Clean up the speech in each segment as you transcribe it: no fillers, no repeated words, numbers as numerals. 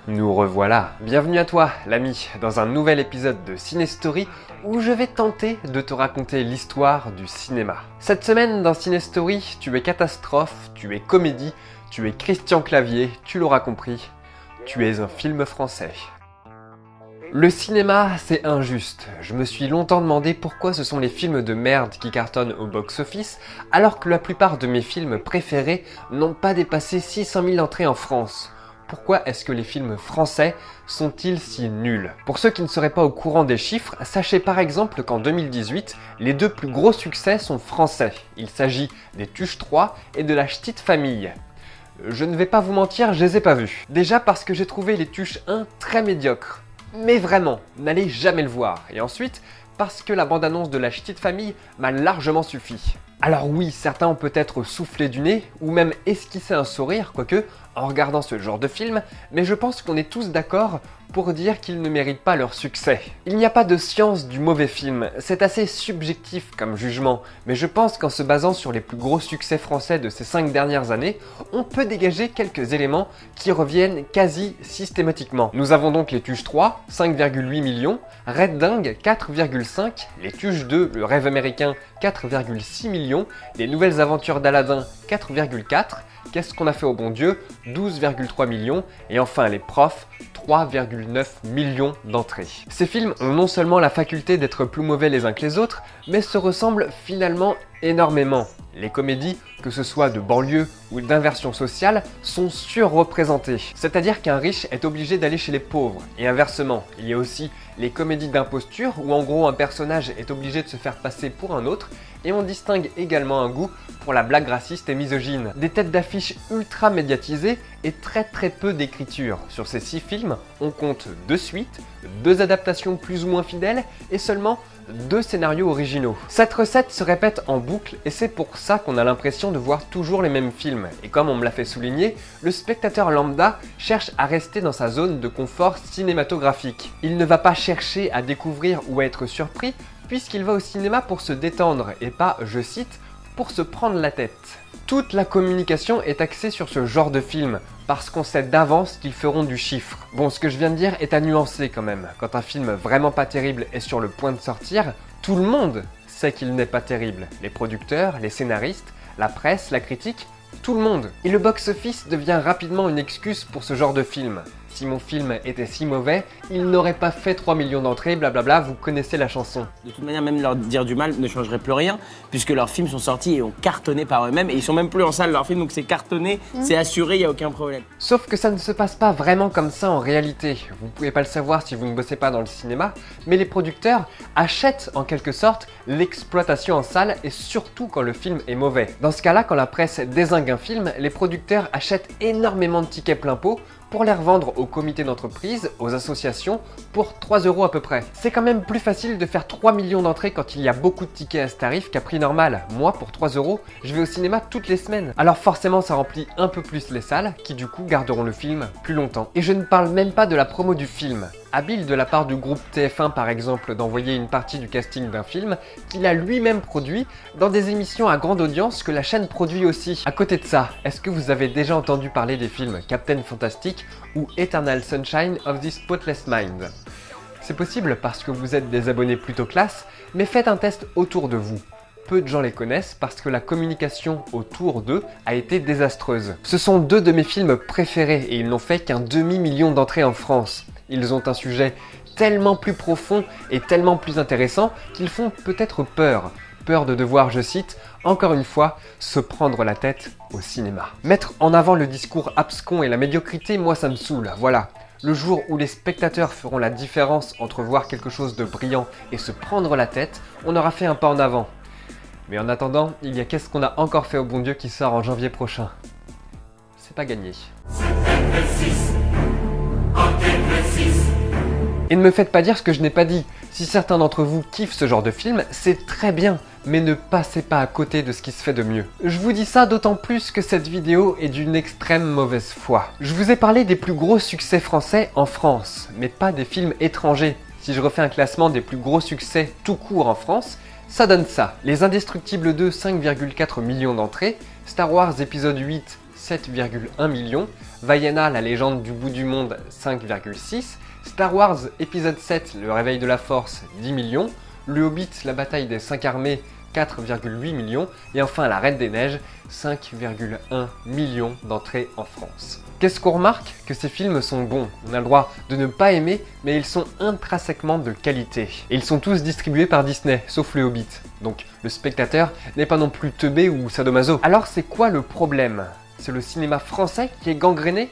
Nous revoilà. Bienvenue à toi, l'ami, dans un nouvel épisode de Cinestory où je vais tenter de te raconter l'histoire du cinéma. Cette semaine dans Cinestory, tu es catastrophe, tu es comédie, tu es Christian Clavier, tu l'auras compris, tu es un film français. Le cinéma, c'est injuste. Je me suis longtemps demandé pourquoi ce sont les films de merde qui cartonnent au box-office, alors que la plupart de mes films préférés n'ont pas dépassé 600 000 entrées en France. Pourquoi est-ce que les films français sont-ils si nuls? Pour ceux qui ne seraient pas au courant des chiffres, sachez par exemple qu'en 2018, les deux plus gros succès sont français. Il s'agit des Tuches 3 et de La Ch'tite Famille. Je ne vais pas vous mentir, je les ai pas vus. Déjà parce que j'ai trouvé les Tuches 1 très médiocres. Mais vraiment, n'allez jamais le voir. Et ensuite, parce que la bande-annonce de La Ch'tite Famille m'a largement suffi. Alors oui, certains ont peut-être soufflé du nez, ou même esquissé un sourire, quoique, en regardant ce genre de film, mais je pense qu'on est tous d'accord pour dire qu'ils ne méritent pas leur succès. Il n'y a pas de science du mauvais film, c'est assez subjectif comme jugement, mais je pense qu'en se basant sur les plus gros succès français de ces 5 dernières années, on peut dégager quelques éléments qui reviennent quasi systématiquement. Nous avons donc les Tuches 3, 5,8 millions, Red Dingue, 4,5, les Tuches 2, le rêve américain, 4,6 millions, les nouvelles aventures d'Aladin, 4,4, Qu'est-ce qu'on a fait au bon Dieu, 12,3 millions, et enfin les profs, 3,9 millions d'entrées. Ces films ont non seulement la faculté d'être plus mauvais les uns que les autres, mais se ressemblent finalement énormément. Les comédies, que ce soit de banlieue ou d'inversion sociale, sont surreprésentées. C'est-à-dire qu'un riche est obligé d'aller chez les pauvres, et inversement. Il y a aussi les comédies d'imposture, où en gros un personnage est obligé de se faire passer pour un autre, et on distingue également un goût pour la blague raciste et misogyne. Des têtes d'affiche ultra médiatisées et très peu d'écriture. Sur ces 6 films, on compte 2 suites, 2 adaptations plus ou moins fidèles, et seulement 2 scénarios originaux. Cette recette se répète en boucle et c'est pour ça qu'on a l'impression de voir toujours les mêmes films. Et comme on me l'a fait souligner, le spectateur lambda cherche à rester dans sa zone de confort cinématographique. Il ne va pas chercher à découvrir ou à être surpris puisqu'il va au cinéma pour se détendre et pas, je cite, pour se prendre la tête. Toute la communication est axée sur ce genre de film, parce qu'on sait d'avance qu'ils feront du chiffre. Bon, ce que je viens de dire est à nuancer quand même. Quand un film vraiment pas terrible est sur le point de sortir, tout le monde sait qu'il n'est pas terrible. Les producteurs, les scénaristes, la presse, la critique, tout le monde. Et le box-office devient rapidement une excuse pour ce genre de film. Si mon film était si mauvais, il n'aurait pas fait 3 millions d'entrées, blablabla, vous connaissez la chanson. De toute manière, même leur dire du mal ne changerait plus rien, puisque leurs films sont sortis et ont cartonné par eux-mêmes, et ils sont même plus en salle leurs films, donc c'est cartonné, c'est assuré, il n'y a aucun problème. Sauf que ça ne se passe pas vraiment comme ça en réalité. Vous pouvez pas le savoir si vous ne bossez pas dans le cinéma, mais les producteurs achètent en quelque sorte l'exploitation en salle, et surtout quand le film est mauvais. Dans ce cas-là, quand la presse dézingue un film, les producteurs achètent énormément de tickets plein pot pour les revendre aux comités d'entreprise, aux associations, pour 3 € à peu près. C'est quand même plus facile de faire 3 millions d'entrées quand il y a beaucoup de tickets à ce tarif qu'à prix normal. Moi, pour 3 €, je vais au cinéma toutes les semaines. Alors forcément, ça remplit un peu plus les salles, qui du coup garderont le film plus longtemps. Et je ne parle même pas de la promo du film. Habile de la part du groupe TF1 par exemple d'envoyer une partie du casting d'un film qu'il a lui-même produit dans des émissions à grande audience que la chaîne produit aussi. À côté de ça, est-ce que vous avez déjà entendu parler des films Captain Fantastic ou Eternal Sunshine of the Spotless Mind? C'est possible parce que vous êtes des abonnés plutôt classe, mais faites un test autour de vous. Peu de gens les connaissent parce que la communication autour d'eux a été désastreuse. Ce sont 2 de mes films préférés et ils n'ont fait qu'un demi-million d'entrées en France. Ils ont un sujet tellement plus profond et tellement plus intéressant qu'ils font peut-être peur. Peur de devoir, je cite, encore une fois, se prendre la tête au cinéma. Mettre en avant le discours abscon et la médiocrité, moi ça me saoule, voilà. Le jour où les spectateurs feront la différence entre voir quelque chose de brillant et se prendre la tête, on aura fait un pas en avant. Mais en attendant, il y a Qu'est-ce qu'on a encore fait au bon Dieu qui sort en janvier prochain. C'est pas gagné. Et ne me faites pas dire ce que je n'ai pas dit. Si certains d'entre vous kiffent ce genre de film, c'est très bien, mais ne passez pas à côté de ce qui se fait de mieux. Je vous dis ça d'autant plus que cette vidéo est d'une extrême mauvaise foi. Je vous ai parlé des plus gros succès français en France, mais pas des films étrangers. Si je refais un classement des plus gros succès tout court en France, ça donne ça. Les Indestructibles 2, 5,4 millions d'entrées, Star Wars épisode 8, 7,1 millions, Vaiana, la légende du bout du monde, 5,6, Star Wars épisode 7, le réveil de la force, 10 millions, Le Hobbit, la bataille des 5 armées, 4,8 millions, et enfin La Reine des Neiges, 5,1 millions d'entrées en France. Qu'est-ce qu'on remarque? Que ces films sont bons. On a le droit de ne pas aimer, mais ils sont intrinsèquement de qualité. Et ils sont tous distribués par Disney, sauf Le Hobbit. Donc le spectateur n'est pas non plus teubé ou sadomaso. Alors c'est quoi le problème? C'est le cinéma français qui est gangréné?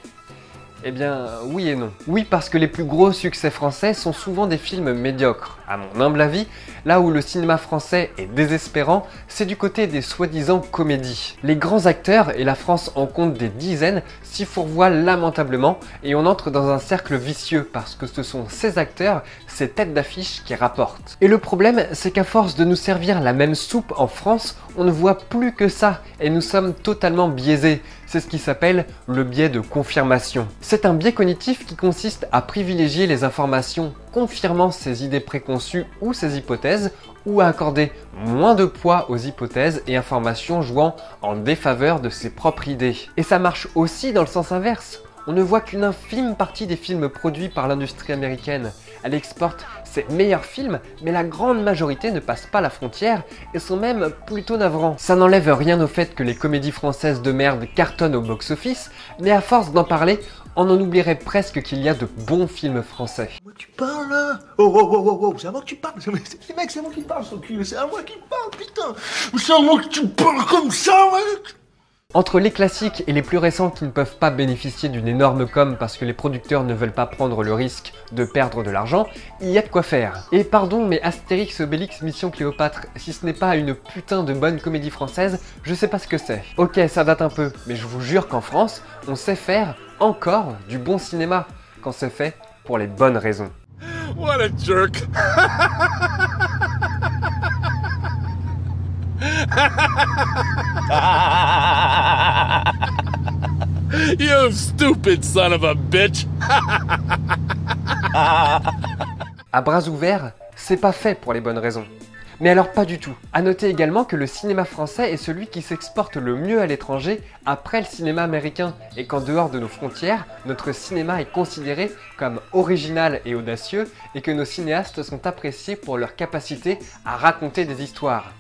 Eh bien, oui et non. Oui, parce que les plus gros succès français sont souvent des films médiocres. À mon humble avis, là où le cinéma français est désespérant, c'est du côté des soi-disant comédies. Les grands acteurs, et la France en compte des dizaines, s'y fourvoient lamentablement et on entre dans un cercle vicieux parce que ce sont ces acteurs, ces têtes d'affiche qui rapportent. Et le problème, c'est qu'à force de nous servir la même soupe en France, on ne voit plus que ça et nous sommes totalement biaisés. C'est ce qui s'appelle le biais de confirmation. C'est un biais cognitif qui consiste à privilégier les informations confirmant ses idées préconçues ou ses hypothèses, ou à accorder moins de poids aux hypothèses et informations jouant en défaveur de ses propres idées. Et ça marche aussi dans le sens inverse. On ne voit qu'une infime partie des films produits par l'industrie américaine. Elle exporte ses meilleurs films, mais la grande majorité ne passe pas la frontière et sont même plutôt navrants. Ça n'enlève rien au fait que les comédies françaises de merde cartonnent au box-office, mais à force d'en parler, on en oublierait presque qu'il y a de bons films français. Moi tu parles là? Oh, c'est à moi que tu parles. Mec, c'est à moi qui parle, son cul. C'est à moi qui parle, putain. C'est à moi que tu parles comme ça, mec. Entre les classiques et les plus récents qui ne peuvent pas bénéficier d'une énorme com parce que les producteurs ne veulent pas prendre le risque de perdre de l'argent, il y a de quoi faire. Et pardon, mais Astérix, Obélix, Mission Cléopâtre, si ce n'est pas une putain de bonne comédie française, je sais pas ce que c'est. Ok, ça date un peu, mais je vous jure qu'en France, on sait faire encore du bon cinéma, quand c'est fait pour les bonnes raisons. What a jerk! You stupid son of a bitch! À bras ouverts, c'est pas fait pour les bonnes raisons. Mais alors pas du tout. À noter également que le cinéma français est celui qui s'exporte le mieux à l'étranger après le cinéma américain et qu'en dehors de nos frontières, notre cinéma est considéré comme original et audacieux et que nos cinéastes sont appréciés pour leur capacité à raconter des histoires.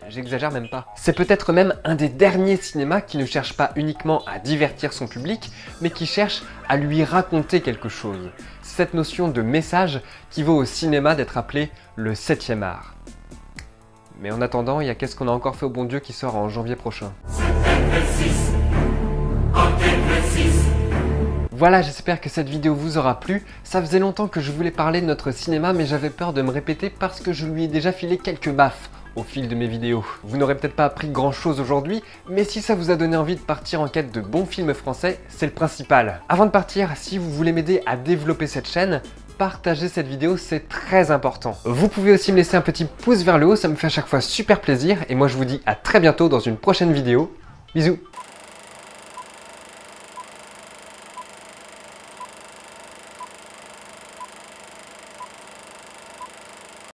J'exagère même pas. C'est peut-être même un des derniers cinémas qui ne cherche pas uniquement à divertir son public, mais qui cherche à lui raconter quelque chose. C'est cette notion de message qui vaut au cinéma d'être appelé le 7e art. Mais en attendant, il y a Qu'est-ce qu'on a encore fait au bon Dieu qui sort en janvier prochain. Voilà, j'espère que cette vidéo vous aura plu. Ça faisait longtemps que je voulais parler de notre cinéma, mais j'avais peur de me répéter parce que je lui ai déjà filé quelques baffes au fil de mes vidéos. Vous n'aurez peut-être pas appris grand chose aujourd'hui, mais si ça vous a donné envie de partir en quête de bons films français, c'est le principal. Avant de partir, si vous voulez m'aider à développer cette chaîne, partagez cette vidéo, c'est très important. Vous pouvez aussi me laisser un petit pouce vers le haut, ça me fait à chaque fois super plaisir, et moi je vous dis à très bientôt dans une prochaine vidéo. Bisous!